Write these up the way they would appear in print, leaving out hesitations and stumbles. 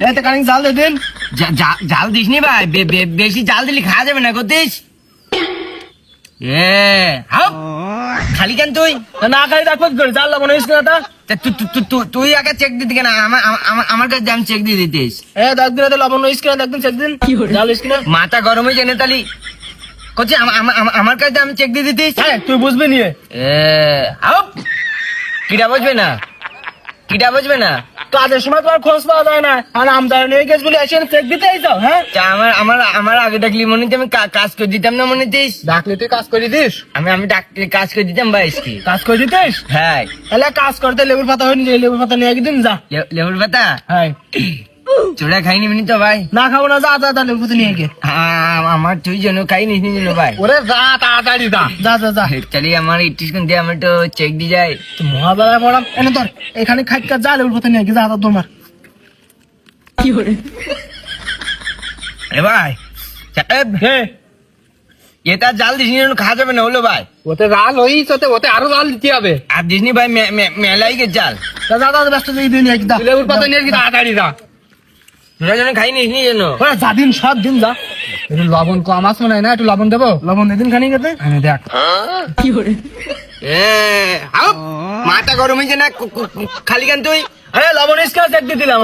এতে কানিং জাল দে দিন। জাল দিস নি ভাই, বেশি জাল দিলে খাওয়া যাবে না করতিস। খালি কেন তুই? না খাই রাখবো কি করে? জাল লবণ ইউজ করে তা। তুই আগে চেক দিতি কেন? আমার কাছে আমি চেক দিয়ে দিতিস। দেখ দিন লবণ ইউজ করে দেখদিন চেক দিন। জাল ইউজ করে মাথা গরম হয়ে জানে তালি করছি আমার কাছে আমি চেক দিয়ে দিতিস। তুই বুঝবি নিয়ে। কিটা বুঝবে না, কিটা বুঝবে না। কাজের সময় তোমার খোঁজ পাওয়া যায় না, আর আমদানি নিয়ে গেছ বলে এসে চেক দিতে আইছো। আমার আগে ডাকলি মনে আমি কাজ করে দিতাম না মনে দিস। ডাকলে তুই কাজ করে দিস? আমি ডাকলে কাজ করে দিতাম ভাই। কি কাজ করে দিতিস? হ্যাঁ। তাহলে কাজ করতে লেবুর পাতা হয়নি, লেবুর পাতা নিয়ে একদিন যা। লেবুর পাতা? হ্যাঁ। চোরা খাইনি মিনি তো ভাই। না খাবো না, যা যা লেবুর পাতা নিয়ে গিয়ে। আমার তুই যেন খাইনি যেন ভাই। ওরে যা তাড়াতাড়ি যা, যা যা যা। চলি আমার ইটিসকুন দিয়ে আমি তো চেক দিয়ে যাই। মহাদারা পড়াম এনে তোর এখানে খাইকা যা লেবুর পাতা নিয়ে গিয়ে যা তোমার। কি করে এ ভাই এটা জাল দিস নি, খাওয়া যাবে না হলো ভাই। ওতে জাল হইছে, ওতে আরো জাল দিতে হবে। আর দিস নি ভাই, মেলাই গে জাল। যা যা ব্যস্ত দিয়ে দিন একদম লেবুর পাতা নিয়ে গিয়ে তাড়াতাড়ি যা। তোরা যেন খাই নিস নি যেন। ওরা যা দিন সব দিন যা। একটু লবণ কম আছে মনে হয় না, একটু লবণ দেবো। লবণ এদিন খানি খেতে দেখ। কি করে মাথা গরম হয়েছে না খালি কেন তুই? আরে লবণ ইস্কা চেক দিয়ে দিলাম।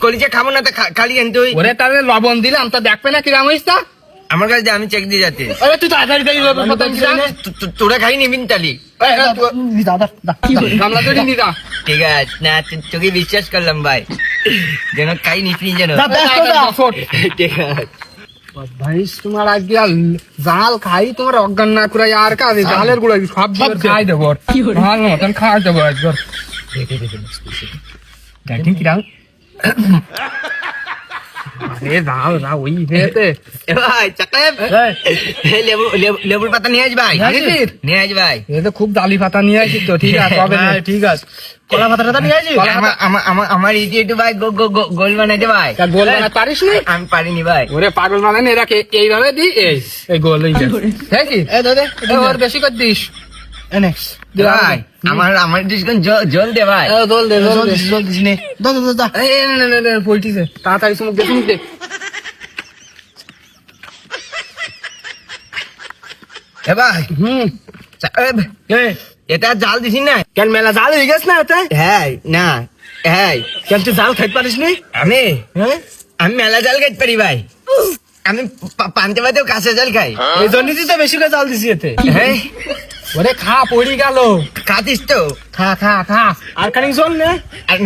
কলিজা খাবো না খালি কেন তুই? ওরে তাহলে লবণ দিলাম তো দেখবে না কিরাম হইছে। আমার কাছে আমি চেক দিয়ে যাচ্ছি। আরে তুই তাড়াতাড়ি তাড়ি লবণ পাতা নিয়ে যা। তোরা খাই নিবিন তালি। গামলা ধরে নিয়ে যা। ঠিক আছে না, তোকে বিশ্বাস করলাম ভাই, যেন খাই নিস নি যেন। ঠিক আছে ভাই, তোমার আজকে জাল খাই তোমার অজ্ঞান না করে আর কাজে জালের গুলো সব খাই দেবো, ভালো মতন খাওয়াই দেবো একবার। দেখি কিরাম জাল না ওই ভেতে। ভাই চাকাব লেবুর পাতা নিয়ে আস ভাই, নিয়ে আস ভাই। এ তো খুব ডালি পাতা নিয়ে আসি তো। ঠিক আছে তবে ঠিক আছে। কলা পাতাটা নিয়ে আসি। আমার ইটি একটু ভাই গোল বানাইতে ভাই। গোল বানাতে পারিস নি? আমি পারিনি ভাই। ওরে পাগল বানানি, এরাকে এইভাবে দি এই গোল দেখি ওর বেশি করে দিস। ভাই আমার ডিসকাউন জল দে ভাই। জল দে জল দিস নে। পল্টিছে তাড়াতাড়ি চুমুক দে চুমুক দে। এ ভাই এটা জাল দিছি না কেন? মেলা জাল হয়ে গেছ না এতে? হ্যাঁ না হ্যাঁ। কেন তুই জাল খাইতে পারিস নি? আমি মেলা জাল খাইতে পারি ভাই। আমি পান্তে পাতেও কাঁচা জাল খাই। এই জন্যই তো বেশি করে জাল দিছি এতে। হ্যাঁ ওরে খা পড়ি গেল। খাতিস তো? খা খা খা আর খানিক জল নে। আর